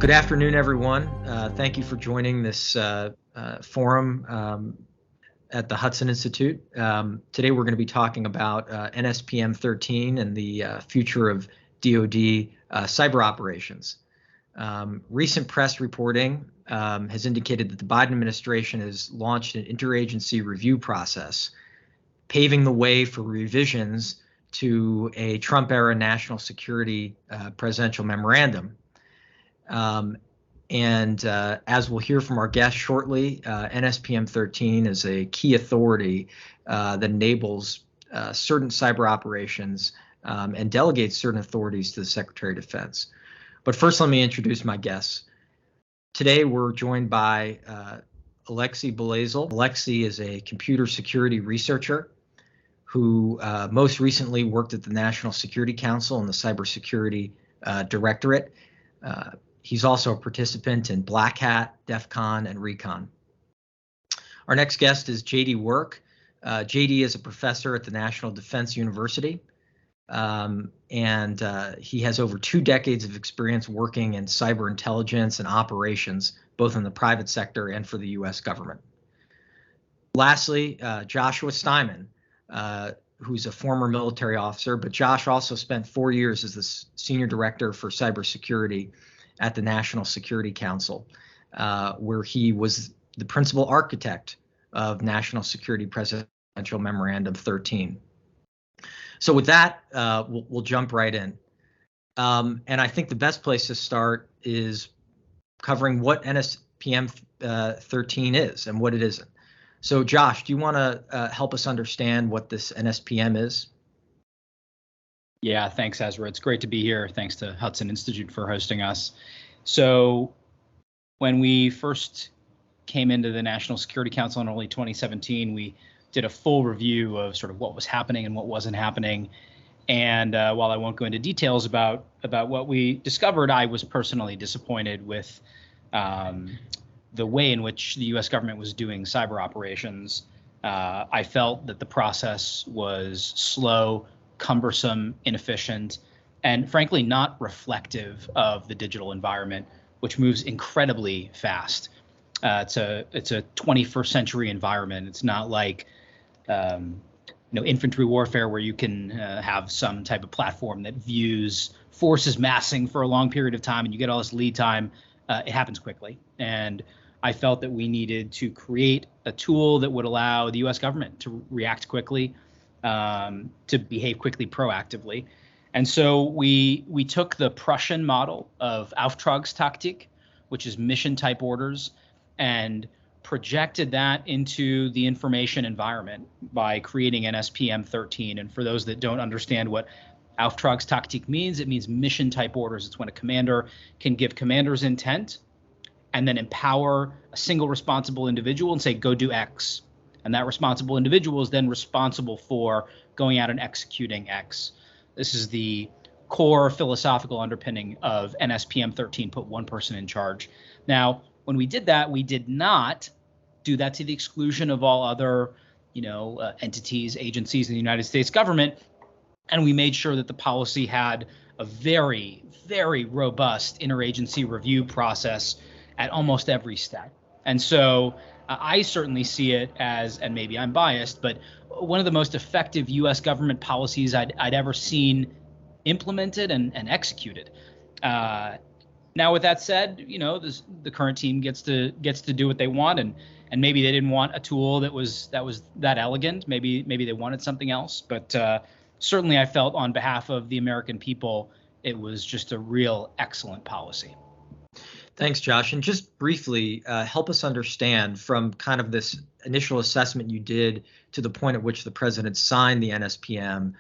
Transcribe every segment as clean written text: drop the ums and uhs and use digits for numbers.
Good afternoon, everyone. Thank you for joining this forum at the Hudson Institute. Today we're going to be talking about NSPM-13 and the future of DoD cyber operations. Recent press reporting has indicated that the Biden administration has launched an interagency review process, paving the way for revisions to a Trump-era national security presidential memorandum. As we'll hear from our guest shortly, NSPM-13 is a key authority that enables certain cyber operations and delegates certain authorities to the Secretary of Defense. But first, let me introduce my guests. Today, we're joined by Alexei Bulazel. Alexei is a computer security researcher who most recently worked at the National Security Council and the Cybersecurity Directorate. He's also a participant in Black Hat, DEF CON, and Recon. Our next guest is J.D. Work. J.D. is a professor at the National Defense University, and he has over 2 decades of experience working in cyber intelligence and operations, both in the private sector and for the U.S. government. Lastly, Joshua Steinman, who's a former military officer, but Josh also spent 4 years as the senior director for cybersecurity at the National Security Council, where he was the principal architect of National Security Presidential Memorandum-13. So with that, we'll jump right in. And I think the best place to start is covering what NSPM-13 is and what it isn't. So Josh, do you want to help us understand what this NSPM is? Yeah, thanks, Ezra. It's great to be here. Thanks to Hudson Institute for hosting us. So when we first came into the National Security Council in early 2017, we did a full review of sort of what was happening and what wasn't happening. And while I won't go into details about what we discovered, I was personally disappointed with the way in which the U.S. government was doing cyber operations. I felt that the process was slow, cumbersome, inefficient, and frankly not reflective of the digital environment, which moves incredibly fast. It's a 21st century environment. It's not like infantry warfare where you can have some type of platform that views forces massing for a long period of time and you get all this lead time. It happens quickly, and I felt that we needed to create a tool that would allow the U.S. government to react quickly, to behave quickly, proactively. And so we took the Prussian model of Auftragstaktik, which is mission type orders, and projected that into the information environment by creating NSPM-13. And for those that don't understand what Auftragstaktik means, it means mission type orders. It's when a commander can give commander's intent and then empower a single responsible individual and say, go do X. And that responsible individual is then responsible for going out and executing X. This is the core philosophical underpinning of NSPM-13, put one person in charge. Now, when we did that, we did not do that to the exclusion of all other, entities, agencies in the United States government. And we made sure that the policy had a very, very robust interagency review process at almost every step. And so I certainly see it as, and maybe I'm biased, but one of the most effective U.S. government policies I'd ever seen implemented and executed. Now, with that said, the current team gets to do what they want, and maybe they didn't want a tool that was that elegant. Maybe they wanted something else. But certainly, I felt on behalf of the American people, it was just a real excellent policy. Thanks, Josh. And just briefly, help us understand from kind of this initial assessment you did to the point at which the president signed the NSPM.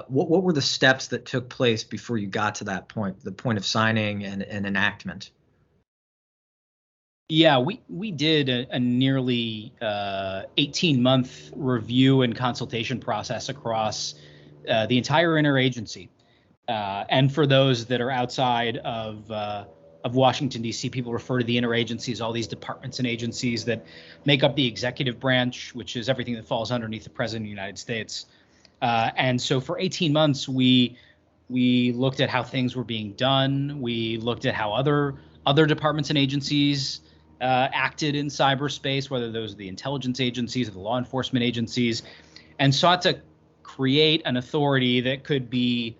What were the steps that took place before you got to that point, the point of signing and enactment? Yeah, we did a nearly 18-month review and consultation process across the entire interagency. And for those that are outside of Washington, D.C., people refer to the interagency as all these departments and agencies that make up the executive branch, which is everything that falls underneath the President of the United States. And so for 18 months, we looked at how things were being done. We looked at how other other departments and agencies acted in cyberspace, whether those are the intelligence agencies or the law enforcement agencies, and sought to create an authority that could be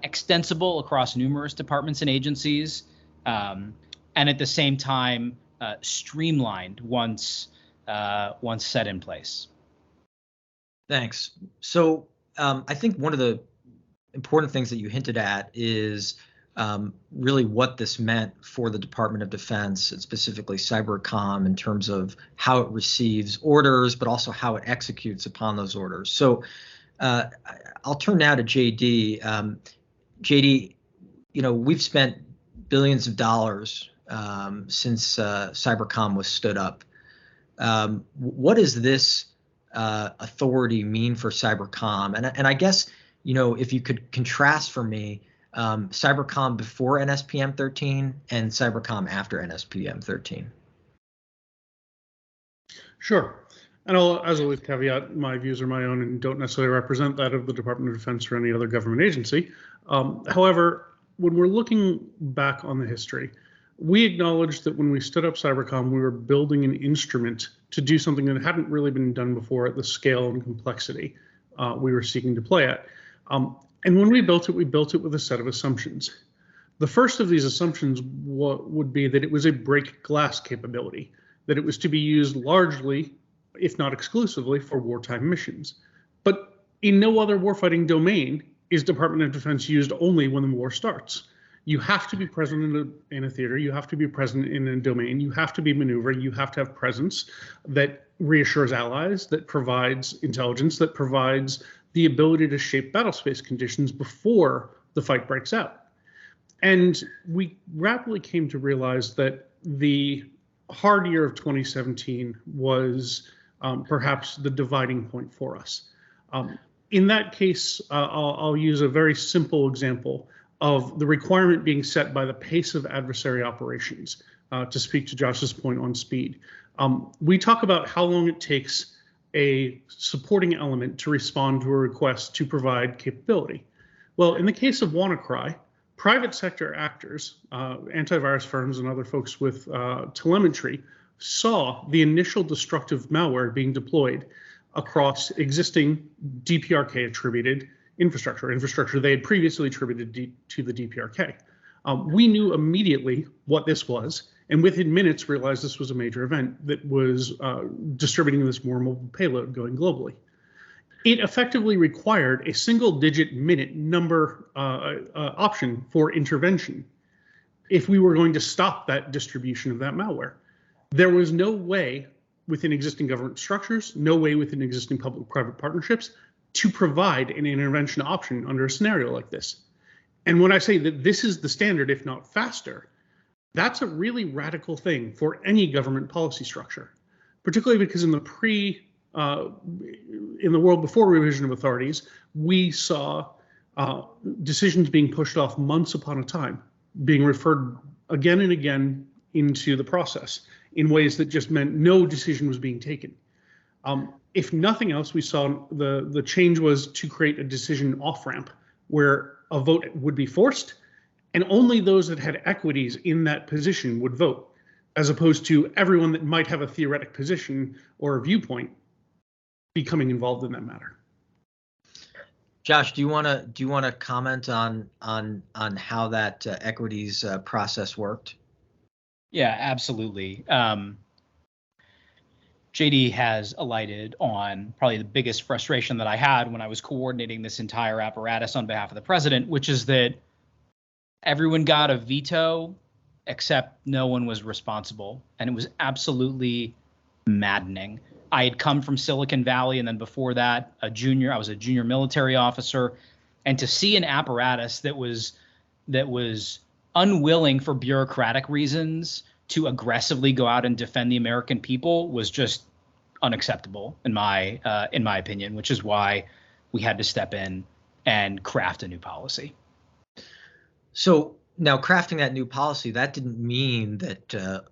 extensible across numerous departments and agencies, and at the same time streamlined once set in place. Thanks. So I think one of the important things that you hinted at is really what this meant for the Department of Defense, and specifically Cybercom, in terms of how it receives orders, but also how it executes upon those orders. So I'll turn now to JD. JD, we've spent billions of dollars since Cybercom was stood up. What does this authority mean for Cybercom? And I guess, if you could contrast for me Cybercom before NSPM-13 and Cybercom after NSPM-13. Sure. And I'll, as always, caveat my views are my own and don't necessarily represent that of the Department of Defense or any other government agency. However, when we're looking back on the history, we acknowledge that when we stood up Cybercom, we were building an instrument to do something that hadn't really been done before at the scale and complexity we were seeking to play at. And when we built it with a set of assumptions. The first of these assumptions would be that it was a break glass capability, that it was to be used largely, if not exclusively, for wartime missions. But in no other warfighting domain is Department of Defense used only when the war starts. You have to be present in a theater, you have to be present in a domain, you have to be maneuvering, you have to have presence that reassures allies, that provides intelligence, that provides the ability to shape battlespace conditions before the fight breaks out. And we rapidly came to realize that the hard year of 2017 was perhaps the dividing point for us. In that case, I'll use a very simple example of the requirement being set by the pace of adversary operations, to speak to Josh's point on speed. We talk about how long it takes a supporting element to respond to a request to provide capability. Well, in the case of WannaCry, private sector actors, antivirus firms and other folks with telemetry saw the initial destructive malware being deployed across existing DPRK attributed infrastructure they had previously attributed to the DPRK. We knew immediately what this was, and within minutes realized this was a major event that was distributing this more mobile payload going globally. It effectively required a single-digit minute number option for intervention if we were going to stop that distribution of that malware. There was no way within existing government structures, no way within existing public-private partnerships to provide an intervention option under a scenario like this. And when I say that this is the standard, if not faster, that's a really radical thing for any government policy structure, particularly because in the world before revision of authorities, we saw decisions being pushed off months upon a time, being referred again and again into the process in ways that just meant no decision was being taken. If nothing else, we saw the change was to create a decision off-ramp where a vote would be forced and only those that had equities in that position would vote, as opposed to everyone that might have a theoretic position or a viewpoint becoming involved in that matter. Josh, do you want to comment on how that equities process worked? Yeah, absolutely. JD has alighted on probably the biggest frustration that I had when I was coordinating this entire apparatus on behalf of the president, which is that everyone got a veto except no one was responsible. And it was absolutely maddening. I had come from Silicon Valley, and then before that, I was a junior military officer. And to see an apparatus that was unwilling for bureaucratic reasons to aggressively go out and defend the American people was just unacceptable in my opinion, which is why we had to step in and craft a new policy. So now, crafting that new policy, that didn't mean that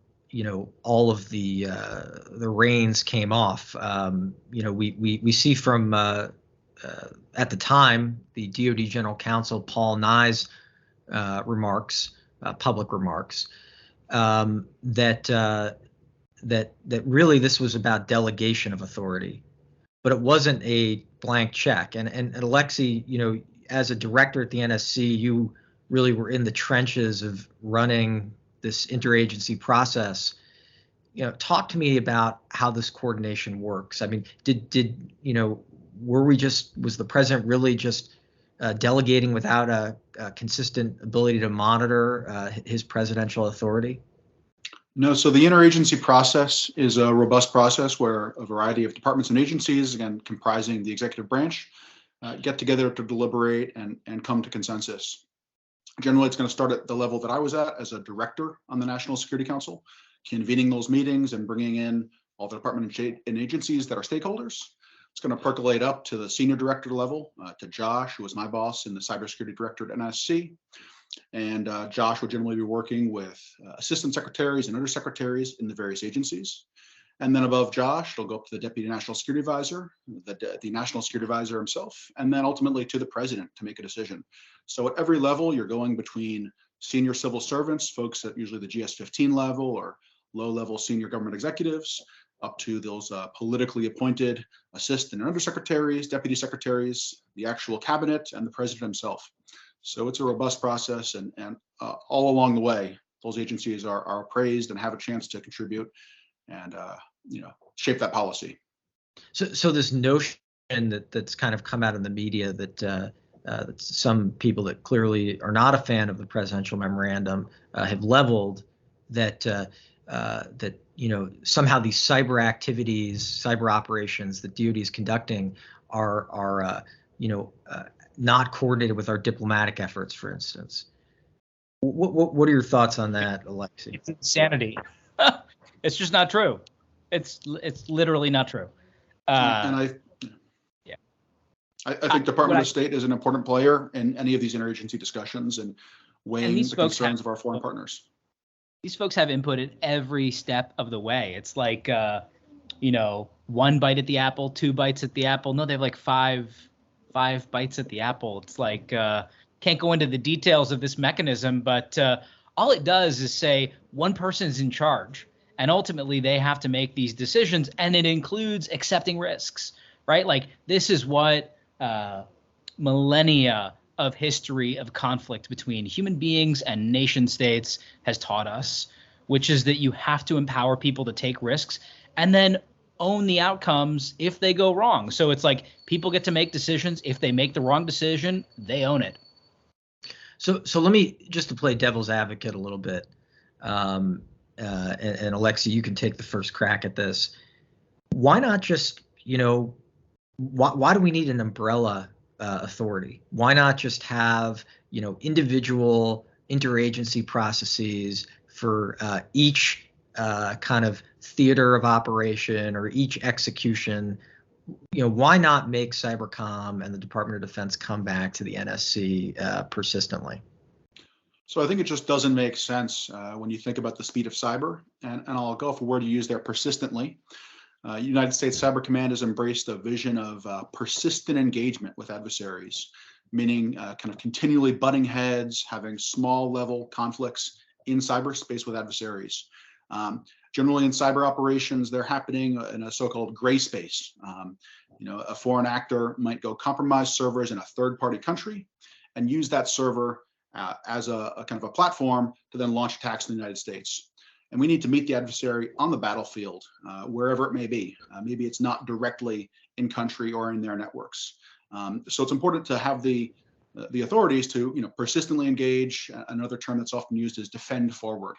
all of the reins came off. We see from at the time the DoD General Counsel Paul Nye's remarks, public remarks, that really this was about delegation of authority, but it wasn't a blank check. And Alexei, as a director at the NSC, you really were in the trenches of running this interagency process. Talk to me about how this coordination works. I mean, was the president really just delegating without a consistent ability to monitor his presidential authority? No, so the interagency process is a robust process where a variety of departments and agencies, again, comprising the executive branch, get together to deliberate and come to consensus. Generally, it's going to start at the level that I was at as a director on the National Security Council, convening those meetings and bringing in all the department and agencies that are stakeholders. It's going to percolate up to the senior director level, to Josh, who was my boss in the cybersecurity director at NSC. And Josh will generally be working with assistant secretaries and undersecretaries in the various agencies. And then above Josh, it'll go up to the Deputy National Security Advisor, the National Security Advisor himself, and then ultimately to the President to make a decision. So at every level, you're going between senior civil servants, folks at usually the GS-15 level or low-level senior government executives, up to those politically appointed assistant and undersecretaries, deputy secretaries, the actual cabinet, and the President himself. So it's a robust process, and all along the way, those agencies are appraised and have a chance to contribute and shape that policy. So this notion that's kind of come out in the media that some people that clearly are not a fan of the presidential memorandum have leveled that somehow these cyber activities, cyber operations that DoD is conducting are not coordinated with our diplomatic efforts, for instance. What are your thoughts on that, Alexei? It's insanity. It's just not true. It's literally not true. I think Department of State is an important player in any of these interagency discussions and weighing the concerns of our foreign partners. These folks have input at every step of the way. It's like, one bite at the apple, 2 bites at the apple. No, they have like five bites at the apple. It's like, can't go into the details of this mechanism, but all it does is say one person is in charge, and ultimately they have to make these decisions, and it includes accepting risks, right? Like this is what millennia of history of conflict between human beings and nation states has taught us, which is that you have to empower people to take risks and then own the outcomes if they go wrong. So it's like people get to make decisions. If they make the wrong decision, they own it. So let me, just to play devil's advocate a little bit, and Alexei, you can take the first crack at this. Why not just, why do we need an umbrella authority? Why not just have, individual interagency processes for each kind of theater of operation or each execution? Why not make Cybercom and the Department of Defense come back to the NSC persistently? So I think it just doesn't make sense when you think about the speed of cyber, and I'll go for a word you use there, persistently. United States Cyber Command has embraced a vision of persistent engagement with adversaries, meaning kind of continually butting heads, having small level conflicts in cyberspace with adversaries. Generally in cyber operations, they're happening in a so-called gray space. A foreign actor might go compromise servers in a third-party country and use that server as a kind of a platform to then launch attacks in the United States. And we need to meet the adversary on the battlefield, wherever it may be. Maybe it's not directly in country or in their networks. So it's important to have the authorities to persistently engage. Another term that's often used is defend forward.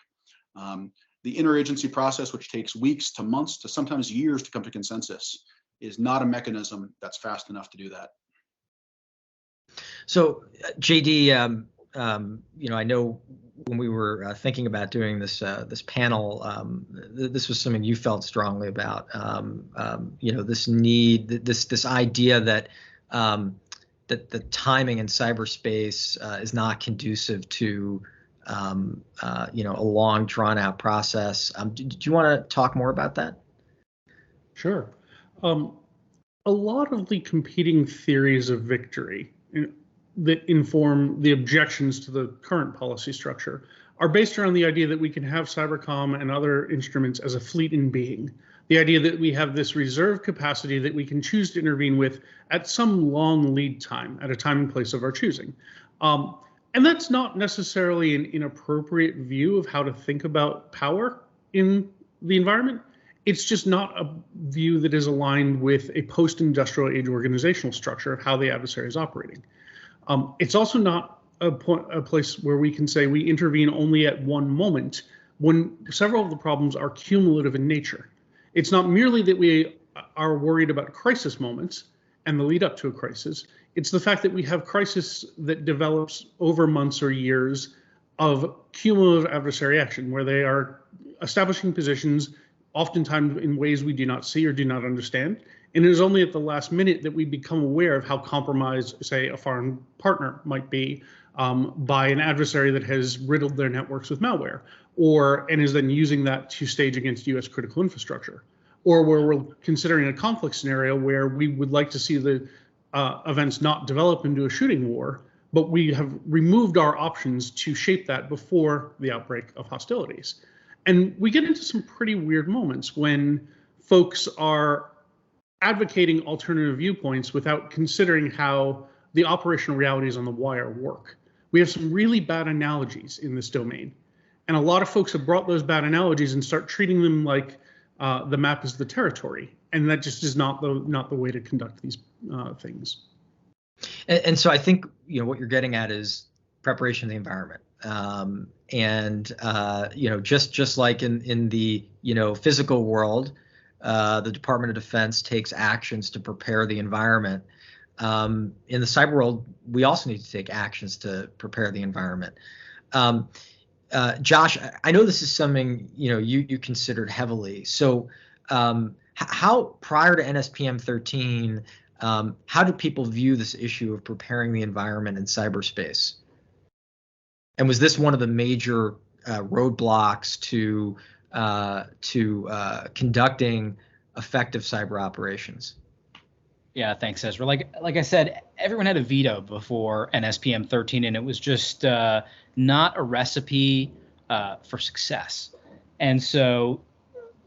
The interagency process, which takes weeks to months to sometimes years to come to consensus, is not a mechanism that's fast enough to do that. So, JD, I know when we were thinking about doing this panel, this was something you felt strongly about. This need, this idea that that the timing in cyberspace is not conducive to a long, drawn-out process. Do you want to talk more about that? Sure. A lot of the competing theories of victory that inform the objections to the current policy structure are based around the idea that we can have Cybercom and other instruments as a fleet in being. The idea that we have this reserve capacity that we can choose to intervene with at some long lead time, at a time and place of our choosing. And that's not necessarily an inappropriate view of how to think about power in the environment. It's just not a view that is aligned with a post-industrial age organizational structure of how the adversary is operating. It's also not a place where we can say we intervene only at one moment when several of the problems are cumulative in nature. It's not merely that we are worried about crisis moments and the lead up to a crisis. It's the fact that we have crisis that develops over months or years of cumulative adversary action, where they are establishing positions, oftentimes in ways we do not see or do not understand. And it is only at the last minute that we become aware of how compromised, say, a foreign partner might be by an adversary that has riddled their networks with malware, and is then using that to stage against US critical infrastructure. Or where we're considering a conflict scenario where we would like to see the events not develop into a shooting war, but we have removed our options to shape that before the outbreak of hostilities. And we get into some pretty weird moments when folks are advocating alternative viewpoints without considering how the operational realities on the wire work. We have some really bad analogies in this domain. And a lot of folks have brought those bad analogies and start treating them like the map is the territory. And that just is not the way to conduct these things. And so I think what you're getting at is preparation of the environment. Just like in the physical world, the Department of Defense takes actions to prepare the environment. In the cyber world, we also need to take actions to prepare the environment. Josh, I know this is something you considered heavily. So how, prior to NSPM-13, how do people view this issue of preparing the environment in cyberspace? And was this one of the major roadblocks to conducting effective cyber operations? Yeah, thanks, Ezra. Like I said, everyone had a veto before NSPM-13, and it was just not a recipe for success. And so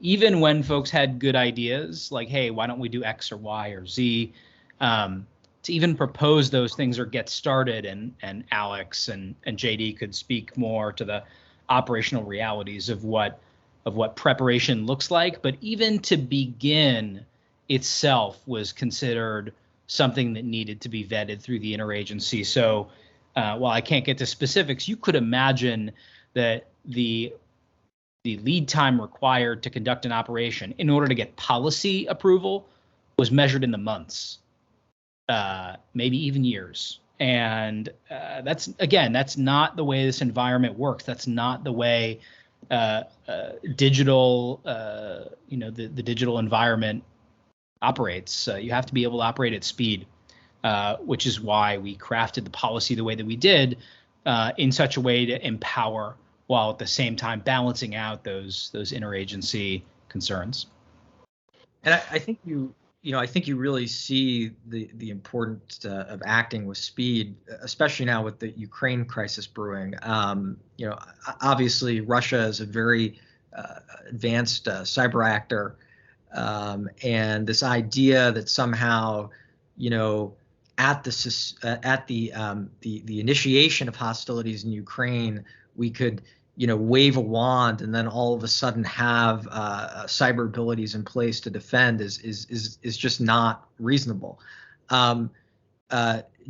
even when folks had good ideas, like, hey, why don't we do X or Y or Z, to even propose those things or get started, and Alex and JD could speak more to the operational realities of what preparation looks like. But even to begin itself was considered something that needed to be vetted through the interagency. So while I can't get to specifics, you could imagine that the lead time required to conduct an operation in order to get policy approval was measured in the months, maybe even years. And that's not the way this environment works. That's not the way digital, the digital environment operates. You have to be able to operate at speed, which is why we crafted the policy the way that we did, in such a way to empower, while at the same time balancing out those interagency concerns. And I think you really see the importance of acting with speed, especially now with the Ukraine crisis brewing. Obviously Russia is a very advanced cyber actor, and this idea that somehow, at the initiation of hostilities in Ukraine, we could wave a wand and then all of a sudden have cyber abilities in place to defend is just not reasonable.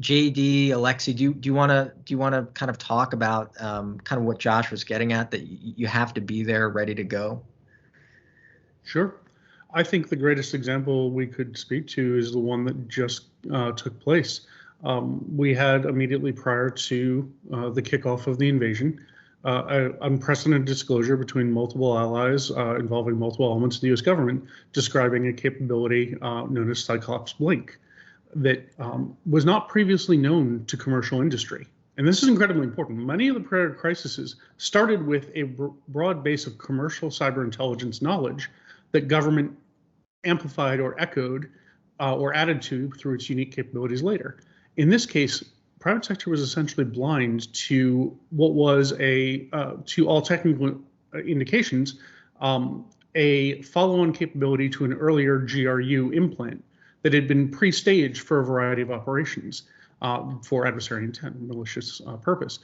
JD, Alexei, do you want to kind of talk about kind of what Josh was getting at, that you have to be there ready to go? Sure. I think the greatest example we could speak to is the one that just took place. We had immediately prior to the kickoff of the invasion, unprecedented disclosure between multiple allies involving multiple elements of the U.S. government, describing a capability known as Cyclops Blink that was not previously known to commercial industry. And this is incredibly important. Many of the prior crises started with a broad base of commercial cyber intelligence knowledge that government amplified or echoed or added to through its unique capabilities later. In this case, private sector was essentially blind to what was to all technical indications, a follow-on capability to an earlier GRU implant that had been pre-staged for a variety of operations for adversary intent, malicious purpose.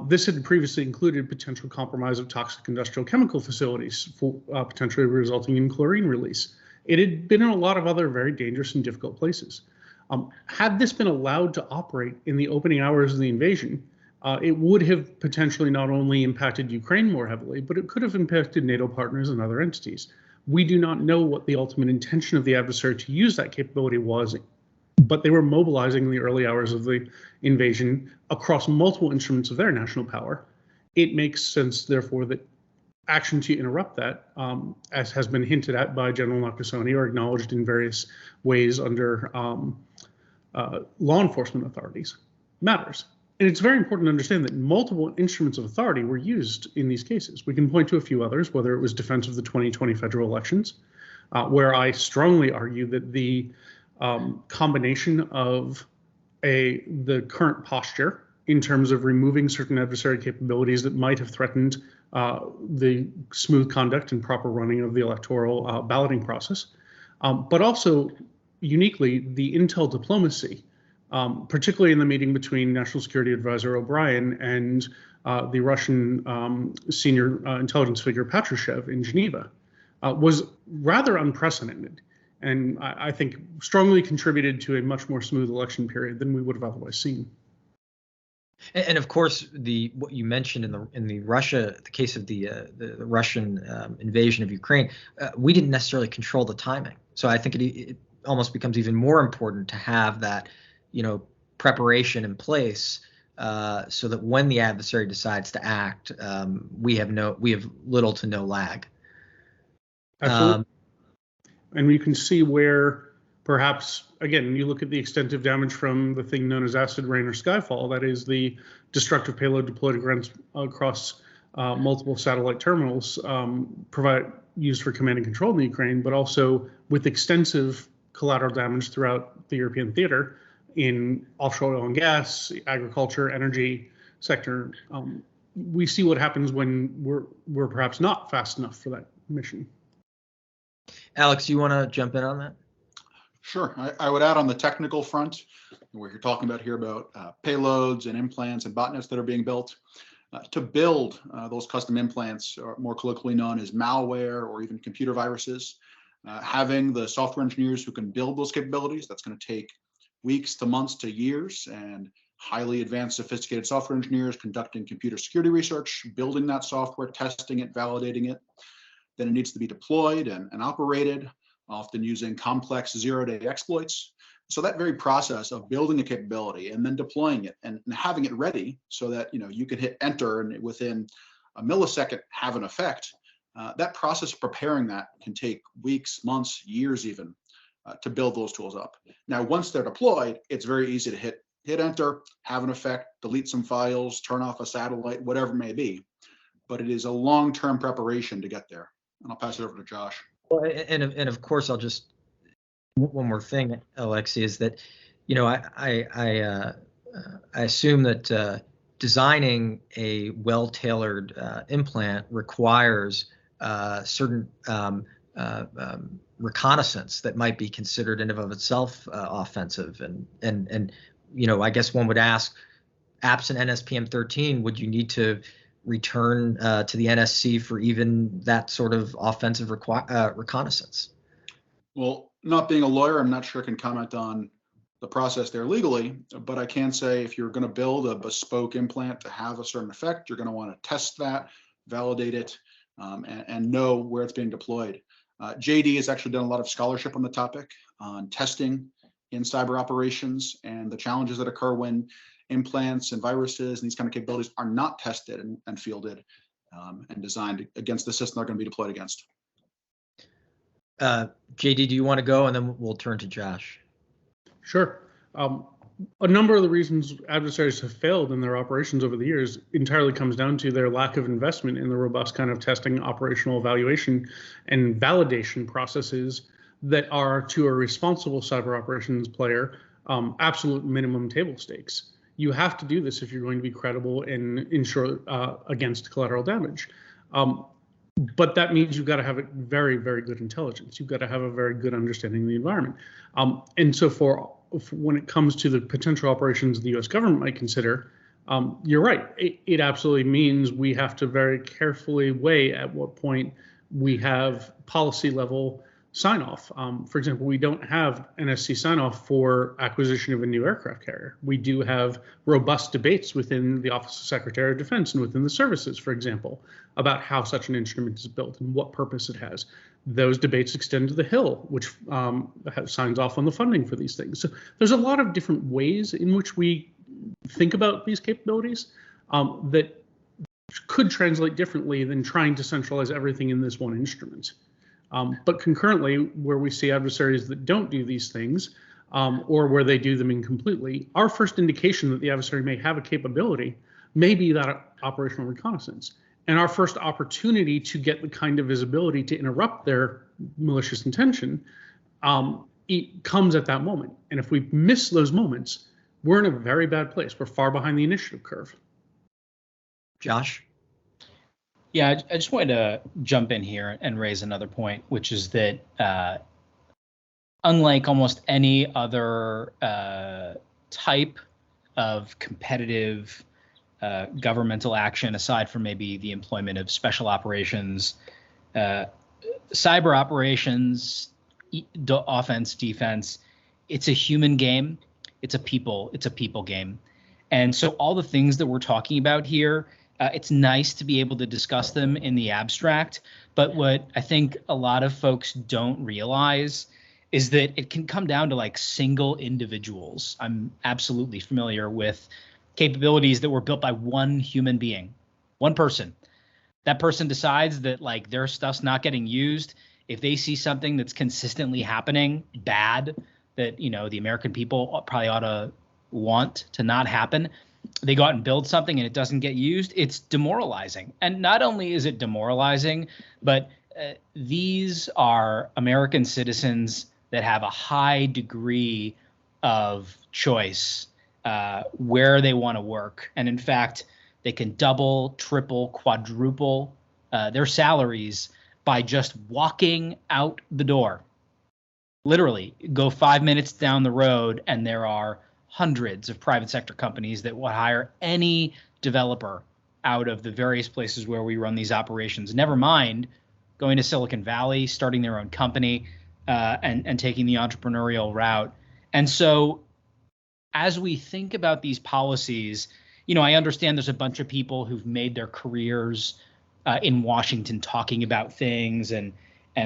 This had previously included potential compromise of toxic industrial chemical facilities, potentially resulting in chlorine release. It had been in a lot of other very dangerous and difficult places. Had this been allowed to operate in the opening hours of the invasion, it would have potentially not only impacted Ukraine more heavily, but it could have impacted NATO partners and other entities. We do not know what the ultimate intention of the adversary to use that capability was, but they were mobilizing in the early hours of the invasion across multiple instruments of their national power. It makes sense, therefore, that action to interrupt that, as has been hinted at by General Nakasone or acknowledged in various ways under law enforcement authorities, matters. And it's very important to understand that multiple instruments of authority were used in these cases. We can point to a few others, whether it was defense of the 2020 federal elections, where I strongly argue that the combination of the current posture in terms of removing certain adversary capabilities that might have threatened the smooth conduct and proper running of the electoral balloting process, but also uniquely the intel diplomacy, particularly in the meeting between National Security Advisor O'Brien and the Russian senior intelligence figure Patrushev in Geneva, was rather unprecedented, and I think strongly contributed to a much more smooth election period than we would have otherwise seen. And of course, what you mentioned in the case of the Russian invasion of Ukraine, we didn't necessarily control the timing. So I think it almost becomes even more important to have that, preparation in place, so that when the adversary decides to act, we have little to no lag. Absolutely. And you can see where perhaps, again, you look at the extent of damage from the thing known as acid rain or skyfall, that is the destructive payload deployed across multiple satellite terminals used for command and control in the Ukraine, but also with extensive collateral damage throughout the European theater in offshore oil and gas, agriculture, energy sector. We see what happens when we're perhaps not fast enough for that mission. Alex, you want to jump in on that? Sure. I would add on the technical front, where you're talking about here about payloads and implants and botnets that are being built. To build those custom implants, or more colloquially known as malware or even computer viruses, having the software engineers who can build those capabilities, that's going to take weeks to months to years, and highly advanced, sophisticated software engineers conducting computer security research, building that software, testing it, validating it. Then it needs to be deployed and operated, often using complex zero-day exploits. So that very process of building a capability and then deploying it and having it ready so that you can hit enter and within a millisecond have an effect, that process of preparing that can take weeks, months, years even, to build those tools up. Now, once they're deployed, it's very easy to hit enter, have an effect, delete some files, turn off a satellite, whatever it may be. But it is a long-term preparation to get there. And I'll pass it over to Josh. Well, and of course, I'll just one more thing, Alexei, is that I assume that designing a well-tailored implant requires certain reconnaissance that might be considered in and of itself offensive, and I guess one would ask, absent NSPM-13, would you need to return to the NSC for even that sort of offensive reconnaissance? Well, not being a lawyer, I'm not sure I can comment on the process there legally, but I can say if you're going to build a bespoke implant to have a certain effect, you're going to want to test that, validate it, and know where it's being deployed. JD has actually done a lot of scholarship on the topic on testing in cyber operations and the challenges that occur when implants and viruses and these kind of capabilities are not tested and fielded and designed against the system they're going to be deployed against. JD, do you want to go, and then we'll turn to Josh? Sure. A number of the reasons adversaries have failed in their operations over the years entirely comes down to their lack of investment in the robust kind of testing, operational evaluation, and validation processes that are, to a responsible cyber operations player, absolute minimum table stakes. You have to do this if you're going to be credible and insure against collateral damage. But that means you've got to have a very, very good intelligence. You've got to have a very good understanding of the environment. And so when it comes to the potential operations the U.S. government might consider, you're right. It absolutely means we have to very carefully weigh at what point we have policy level sign off. For example, we don't have NSC sign off for acquisition of a new aircraft carrier. We do have robust debates within the Office of Secretary of Defense and within the services, for example, about how such an instrument is built and what purpose it has. Those debates extend to the Hill, which signs off on the funding for these things. So there's a lot of different ways in which we think about these capabilities that could translate differently than trying to centralize everything in this one instrument. But concurrently, where we see adversaries that don't do these things, or where they do them incompletely, our first indication that the adversary may have a capability may be that operational reconnaissance. And our first opportunity to get the kind of visibility to interrupt their malicious intention, it comes at that moment. And if we miss those moments, we're in a very bad place. We're far behind the initiative curve. Josh? Yeah, I just wanted to jump in here and raise another point, which is that unlike almost any other type of competitive governmental action, aside from maybe the employment of special operations, cyber operations, offense, defense, it's a human game. It's a people game. And so all the things that we're talking about here, it's nice to be able to discuss them in the abstract, but what I think a lot of folks don't realize is that it can come down to like single individuals. I'm absolutely familiar with capabilities that were built by one human being, one person. That person decides that like their stuff's not getting used. If they see something that's consistently happening bad, that, you know, the American people probably ought to want to not happen, they go out and build something and it doesn't get used, it's demoralizing. And not only is it demoralizing, but these are American citizens that have a high degree of choice where they want to work. And in fact, they can double, triple, quadruple their salaries by just walking out the door. Literally, go 5 minutes down the road and there are hundreds of private sector companies that will hire any developer out of the various places where we run these operations, never mind going to Silicon Valley, starting their own company, and taking the entrepreneurial route. And so as we think about these policies, you know, I understand there's a bunch of people who've made their careers in Washington talking about things and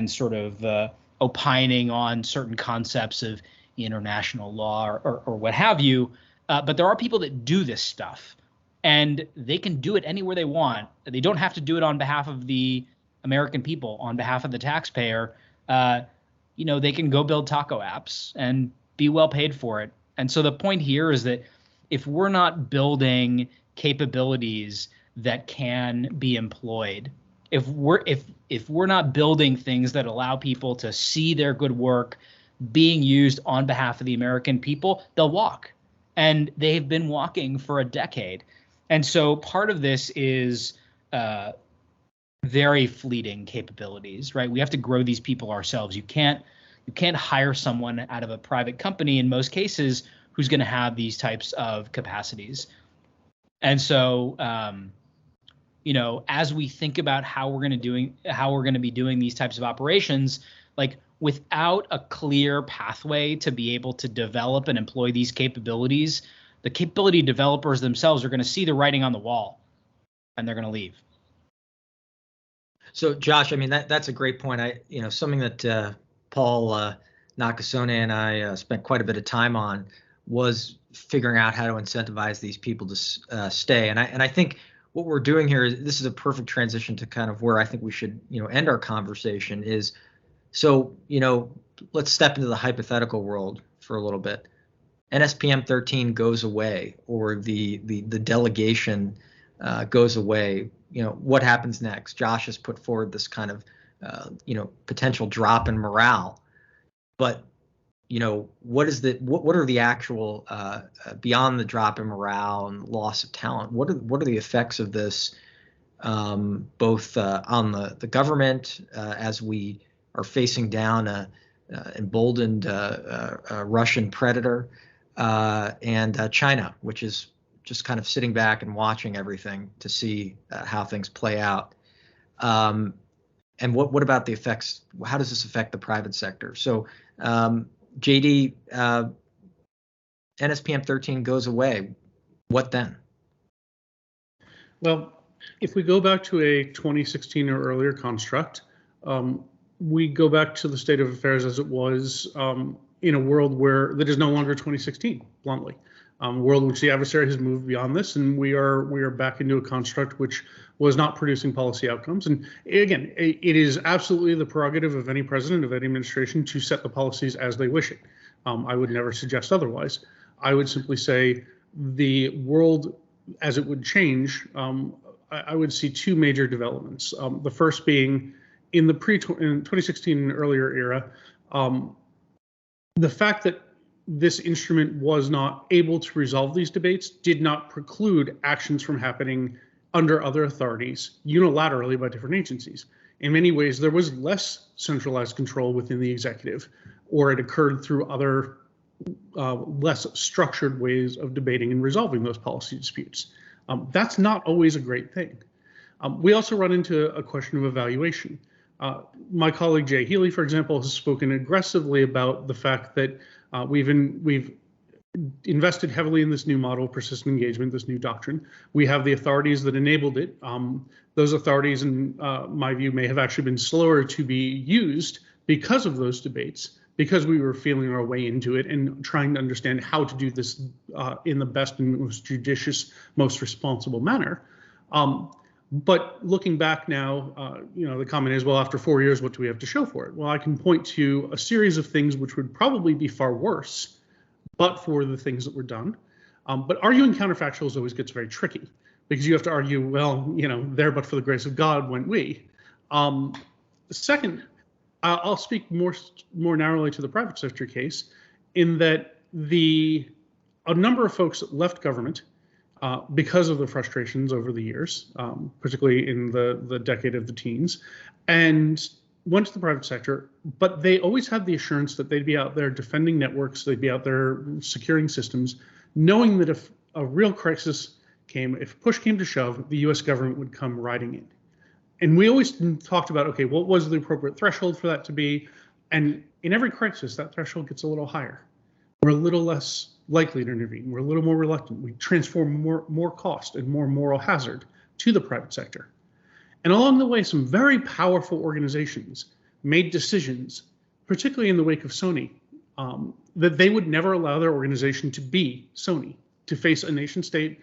sort of opining on certain concepts of international law or what have you. But there are people that do this stuff and they can do it anywhere they want. They don't have to do it on behalf of the American people, on behalf of the taxpayer. You know, they can go build taco apps and be well paid for it. And so the point here is that if we're not building capabilities that can be employed, if we're not building things that allow people to see their good work being used on behalf of the American people, they'll walk. And they've been walking for a decade. And so part of this is very fleeting capabilities, right? We have to grow these people ourselves. You can't hire someone out of a private company in most cases who's going to have these types of capacities. And so, you know, as we think about how we're going to be doing these types of operations, like without a clear pathway to be able to develop and employ these capabilities, the capability developers themselves are going to see the writing on the wall and they're going to leave. So Josh, I mean, that's a great point. Something that Paul Nakasone and I spent quite a bit of time on was figuring out how to incentivize these people to stay. And I think what we're doing here is this is a perfect transition to kind of where I think we should, end our conversation is, so, let's step into the hypothetical world for a little bit. NSPM-13 goes away, or the delegation goes away. What happens next? Josh has put forward this kind of, potential drop in morale. But what are the actual beyond the drop in morale and loss of talent? What are the effects of this, both on the government as we are facing down a emboldened Russian predator, and China, which is just kind of sitting back and watching everything to see how things play out. And what about the effects? How does this affect the private sector? So, JD, NSPM-13 goes away. What then? Well, if we go back to a 2016 or earlier construct, we go back to the state of affairs as it was in a world where that is no longer 2016, bluntly. A world in which the adversary has moved beyond this, and we are back into a construct which was not producing policy outcomes. And again, it is absolutely the prerogative of any president, of any administration, to set the policies as they wish it. I would never suggest otherwise. I would simply say the world as it would change, I would see two major developments. The first being in the in 2016 and earlier era, the fact that this instrument was not able to resolve these debates did not preclude actions from happening under other authorities unilaterally by different agencies. In many ways, there was less centralized control within the executive, or it occurred through other less structured ways of debating and resolving those policy disputes. That's not always a great thing. We also run into a question of evaluation. My colleague Jay Healy, for example, has spoken aggressively about the fact that we've invested heavily in this new model of persistent engagement, this new doctrine. We have the authorities that enabled it. Those authorities, in my view, may have actually been slower to be used because of those debates, because we were feeling our way into it and trying to understand how to do this in the best and most judicious, most responsible manner. But looking back now, the comment is, well, after 4 years, what do we have to show for it? Well, I can point to a series of things which would probably be far worse, but for the things that were done. But arguing counterfactuals always gets very tricky, because you have to argue, well, there but for the grace of God went we. Second, I'll speak more narrowly to the private sector case, in that a number of folks left government because of the frustrations over the years, particularly in the decade of the teens, and went to the private sector, but they always had the assurance that they'd be out there defending networks, they'd be out there securing systems, knowing that if a real crisis came, if push came to shove, the US government would come riding in. And we always talked about, okay, what was the appropriate threshold for that to be? And in every crisis, that threshold gets a little higher. We're a little less likely to intervene. We're a little more reluctant. We transfer more cost and more moral hazard to the private sector. And along the way, some very powerful organizations made decisions, particularly in the wake of Sony, that they would never allow their organization to be Sony, to face a nation state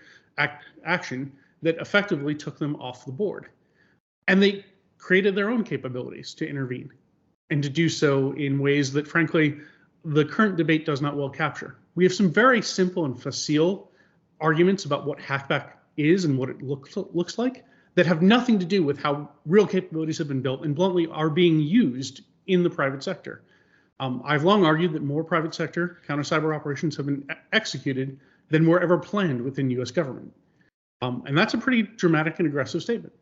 action that effectively took them off the board. And they created their own capabilities to intervene, and to do so in ways that, frankly, the current debate does not well capture. We have some very simple and facile arguments about what hackback is and what it looks like that have nothing to do with how real capabilities have been built and bluntly are being used in the private sector. I've long argued that more private sector counter-cyber operations have been executed than were ever planned within US government. And that's a pretty dramatic and aggressive statement.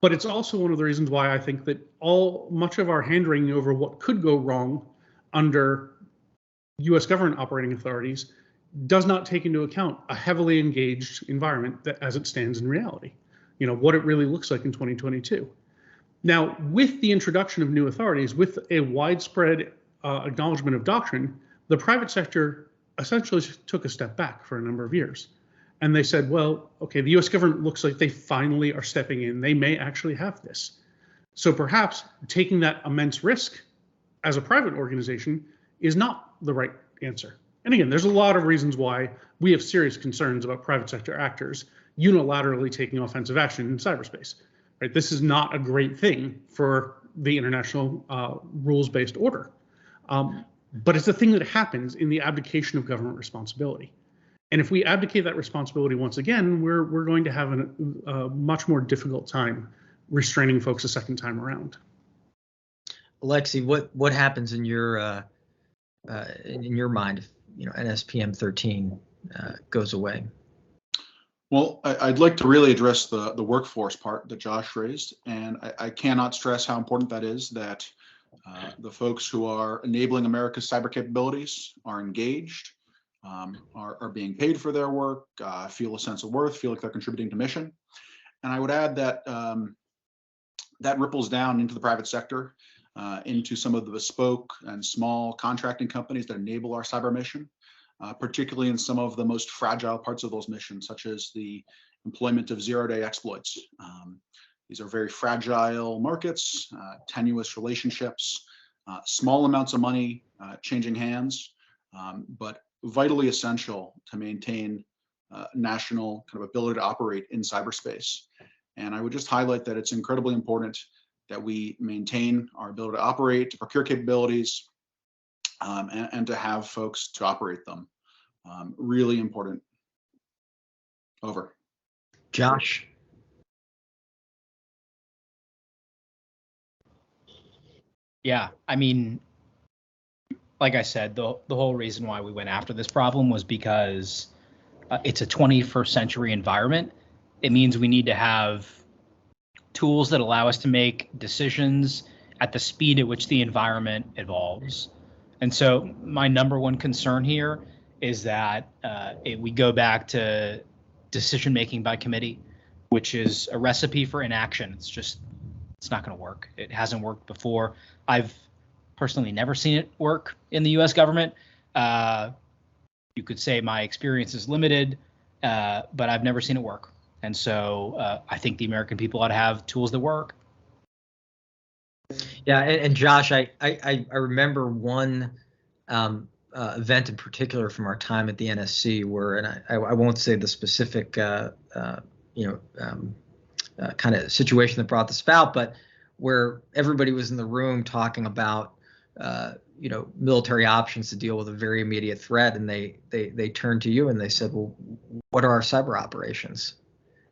But it's also one of the reasons why I think that much of our hand-wringing over what could go wrong under US government operating authorities does not take into account a heavily engaged environment that as it stands in reality, what it really looks like in 2022. Now, with the introduction of new authorities, with a widespread acknowledgement of doctrine, the private sector essentially took a step back for a number of years. And they said, well, okay, the US government looks like they finally are stepping in. They may actually have this. So perhaps taking that immense risk as a private organization is not the right answer. And again, there's a lot of reasons why we have serious concerns about private sector actors unilaterally taking offensive action in cyberspace. Right? This is not a great thing for the international rules-based order. But it's a thing that happens in the abdication of government responsibility. And if we abdicate that responsibility once again, we're going to have a much more difficult time restraining folks a second time around. Alexei, what happens in your in your mind if NSPM-13 goes away? Well, I'd like to really address the workforce part that Josh raised, and I cannot stress how important that is, that the folks who are enabling America's cyber capabilities are engaged, are being paid for their work, feel a sense of worth, feel like they're contributing to mission. And I would add that that ripples down into the private sector, into some of the bespoke and small contracting companies that enable our cyber mission. Particularly in some of the most fragile parts of those missions, such as the employment of zero-day exploits. These are very fragile markets, tenuous relationships, small amounts of money changing hands, but vitally essential to maintain national kind of ability to operate in cyberspace. And I would just highlight that it's incredibly important that we maintain our ability to operate, to procure capabilities, and to have folks to operate them. Really important. Over. Josh? Yeah, I mean, like I said, the whole reason why we went after this problem was because it's a 21st century environment. It means we need to have tools that allow us to make decisions at the speed at which the environment evolves. And so my number one concern here is that we go back to decision making by committee, which is a recipe for inaction. It's not going to work. It hasn't worked before. I've personally never seen it work in the U.S. government. You could say my experience is limited, but I've never seen it work. And so I think the American people ought to have tools that work. Yeah, and Josh, I remember one event in particular from our time at the NSC where, and I won't say the specific kind of situation that brought this about, but where everybody was in the room talking about military options to deal with a very immediate threat, and they turned to you and they said, well, what are our cyber operations?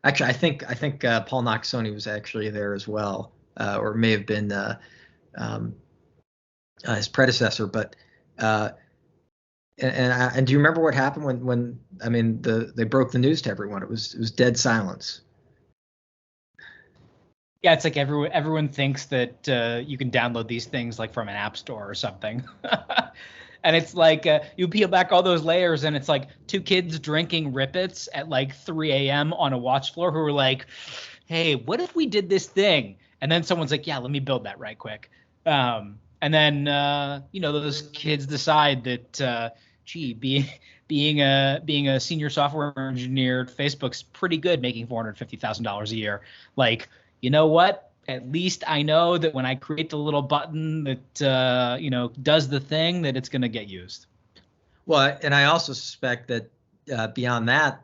Actually, I think Paul Noxoni was actually there as well, or may have been his predecessor. But and do you remember what happened when I mean they broke the news to everyone? It was dead silence. Yeah, it's like everyone thinks that you can download these things like from an app store or something. And it's like you peel back all those layers and it's like two kids drinking Rippets at like 3 a.m. on a watch floor who are like, hey, what if we did this thing? And then someone's like, yeah, let me build that right quick. And then, those kids decide that, being a senior software engineer at Facebook's pretty good, making $450,000 a year. Like, you know what? At least I know that when I create the little button that, does the thing, that it's going to get used. Well, and I also suspect that beyond that,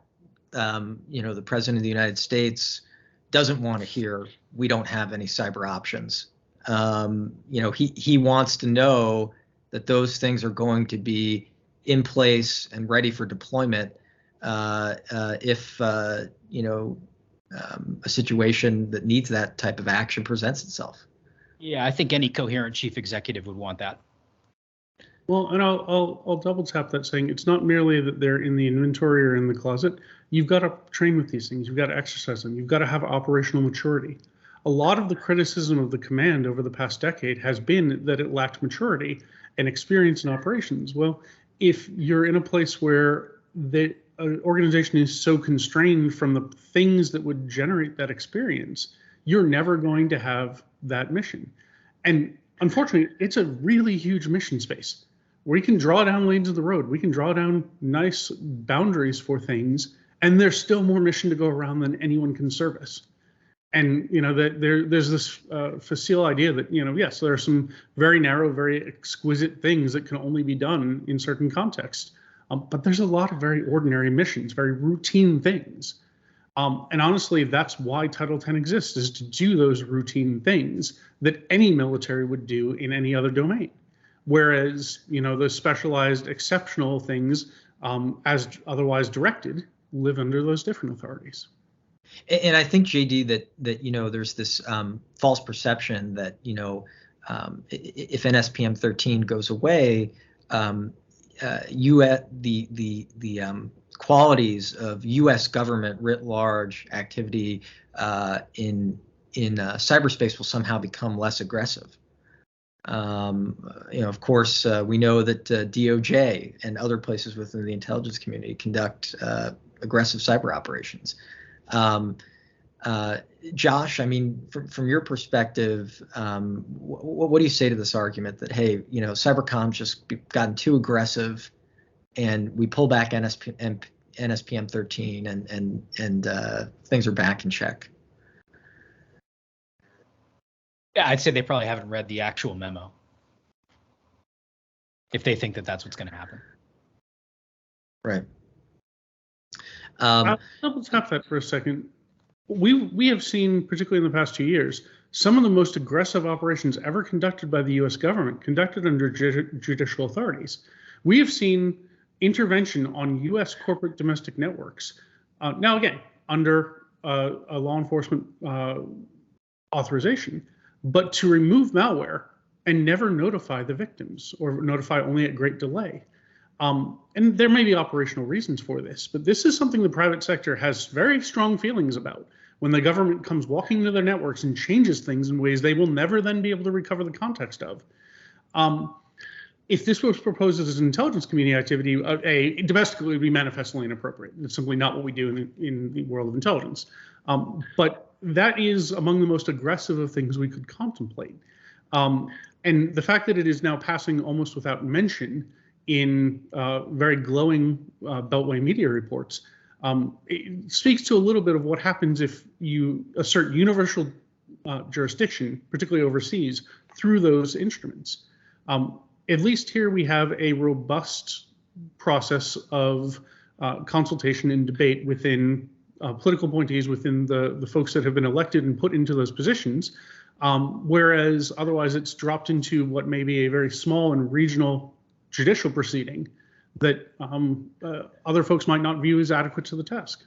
the president of the United States doesn't want to hear we don't have any cyber options. He wants to know that those things are going to be in place and ready for deployment if a situation that needs that type of action presents itself. Yeah, I think any coherent chief executive would want that. Well, and I'll double tap that, saying it's not merely that they're in the inventory or in the closet. You've got to train with these things. You've got to exercise them. You've got to have operational maturity. A lot of the criticism of the command over the past decade has been that it lacked maturity and experience in operations. Well, if you're in a place where the organization is so constrained from the things that would generate that experience, you're never going to have that mission. And unfortunately, it's a really huge mission space. We can draw down lanes of the road. We can draw down nice boundaries for things, and there's still more mission to go around than anyone can service. And that there's this facile idea that yes, there are some very narrow, very exquisite things that can only be done in certain contexts, but there's a lot of very ordinary missions, very routine things. And honestly, that's why Title 10 exists, is to do those routine things that any military would do in any other domain. Whereas, the specialized, exceptional things, as otherwise directed, live under those different authorities. And I think, JD, that there's this false perception that if NSPM-13 goes away, qualities of U.S. government writ large activity in cyberspace will somehow become less aggressive. Of course, we know that DOJ and other places within the intelligence community conduct aggressive cyber operations. Josh, I mean, from your perspective, what do you say to this argument that, hey, Cybercom's just gotten too aggressive, and we pull back NSPM-13 and things are back in check? Yeah, I'd say they probably haven't read the actual memo if they think that that's what's going to happen. Right. Let's stop that for a second. We have seen, particularly in the past 2 years, some of the most aggressive operations ever conducted by the U.S. government conducted under judicial authorities. We have seen intervention on U.S. corporate domestic networks. Now, again, under a law enforcement authorization, but to remove malware and never notify the victims, or notify only at great delay. And there may be operational reasons for this, but this is something the private sector has very strong feelings about. When the government comes walking into their networks and changes things in ways they will never then be able to recover the context of. If this was proposed as an intelligence community activity, domestically, it would be manifestly inappropriate. It's simply not what we do in the world of intelligence. But that is among the most aggressive of things we could contemplate. And the fact that it is now passing almost without mention in very glowing Beltway media reports, it speaks to a little bit of what happens if you assert universal jurisdiction, particularly overseas, through those instruments. At least here we have a robust process of consultation and debate within political appointees, within the folks that have been elected and put into those positions, whereas otherwise it's dropped into what may be a very small and regional judicial proceeding that other folks might not view as adequate to the task.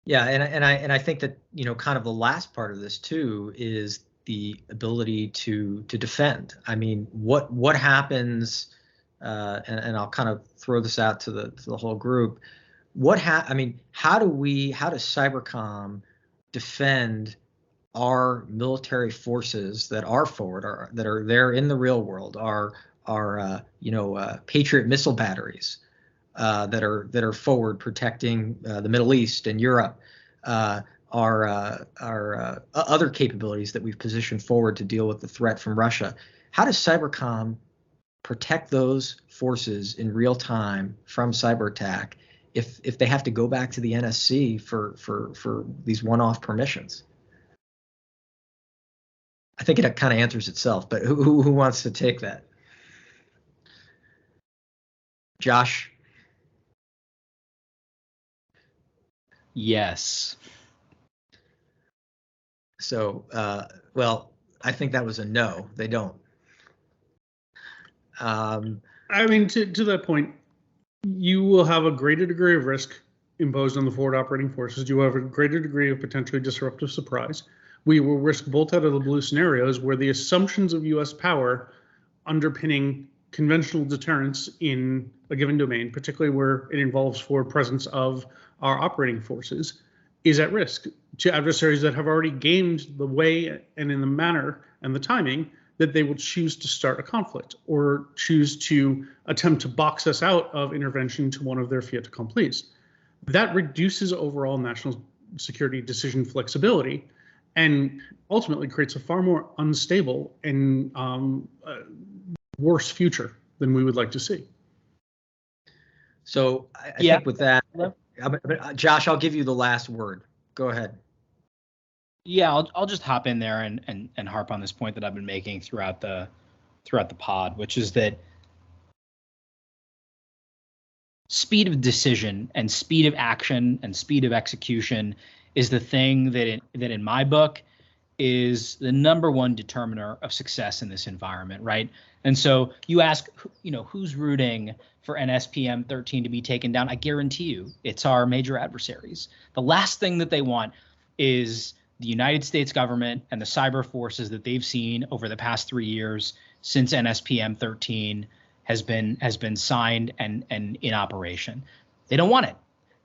Yeah, and I think that kind of the last part of this too is the ability to defend. I mean, what happens? And I'll kind of throw this out to the whole group. How does Cybercom defend our military forces that are forward, that are there in the real world, our Patriot missile batteries that are forward protecting the Middle East and Europe, our other capabilities that we've positioned forward to deal with the threat from Russia? How does Cybercom protect those forces in real time from cyber attack if they have to go back to the NSC for these one-off permissions? I think it kind of answers itself, but who wants to take that? Josh? Yes. So, well, I think that was a no. They don't. I mean, to that point, you will have a greater degree of risk imposed on the forward operating forces. You have a greater degree of potentially disruptive surprise. We will risk bolt out of the blue scenarios where the assumptions of U.S. power underpinning conventional deterrence in a given domain, particularly where it involves forward presence of our operating forces, is at risk to adversaries that have already gamed the way and in the manner and the timing that they will choose to start a conflict or choose to attempt to box us out of intervention to one of their fait accomplis. That reduces overall national security decision flexibility and ultimately creates a far more unstable and worse future than we would like to see. So I think with that, Josh, I'll give you the last word. Go ahead. Yeah, I'll just hop in there and harp on this point that I've been making throughout the pod, which is that speed of decision and speed of action and speed of execution is the thing that in my book is the number one determiner of success in this environment, right? And so you ask, who's rooting for NSPM-13 to be taken down? I guarantee you it's our major adversaries. The last thing that they want is the United States government and the cyber forces that they've seen over the past 3 years since NSPM-13 has been signed and in operation. They don't want it.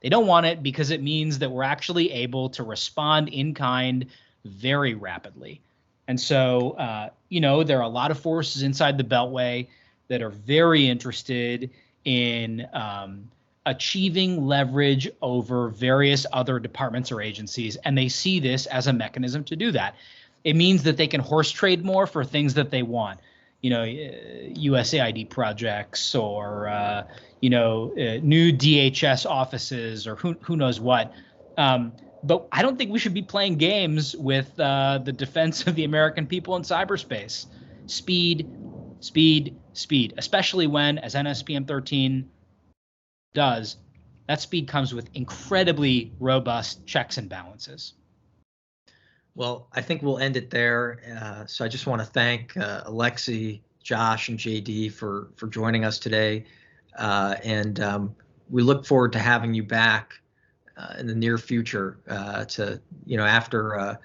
They don't want it because it means that we're actually able to respond in kind very rapidly. And so, there are a lot of forces inside the Beltway that are very interested in achieving leverage over various other departments or agencies, and they see this as a mechanism to do that. It means that they can horse trade more for things that they want, USAID projects or new DHS offices or who knows what. But I don't think we should be playing games with the defense of the American people in cyberspace. Speed, speed, speed, especially when, as NSPM-13 does, that speed comes with incredibly robust checks and balances. Well, I think we'll end it there. So I just want to thank Alexei, Josh, and JD for joining us today. And we look forward to having you back in the near future to, after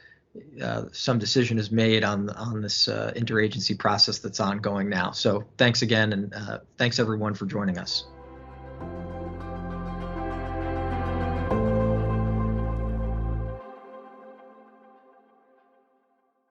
some decision is made on this interagency process that's ongoing now. So thanks again, and thanks everyone for joining us.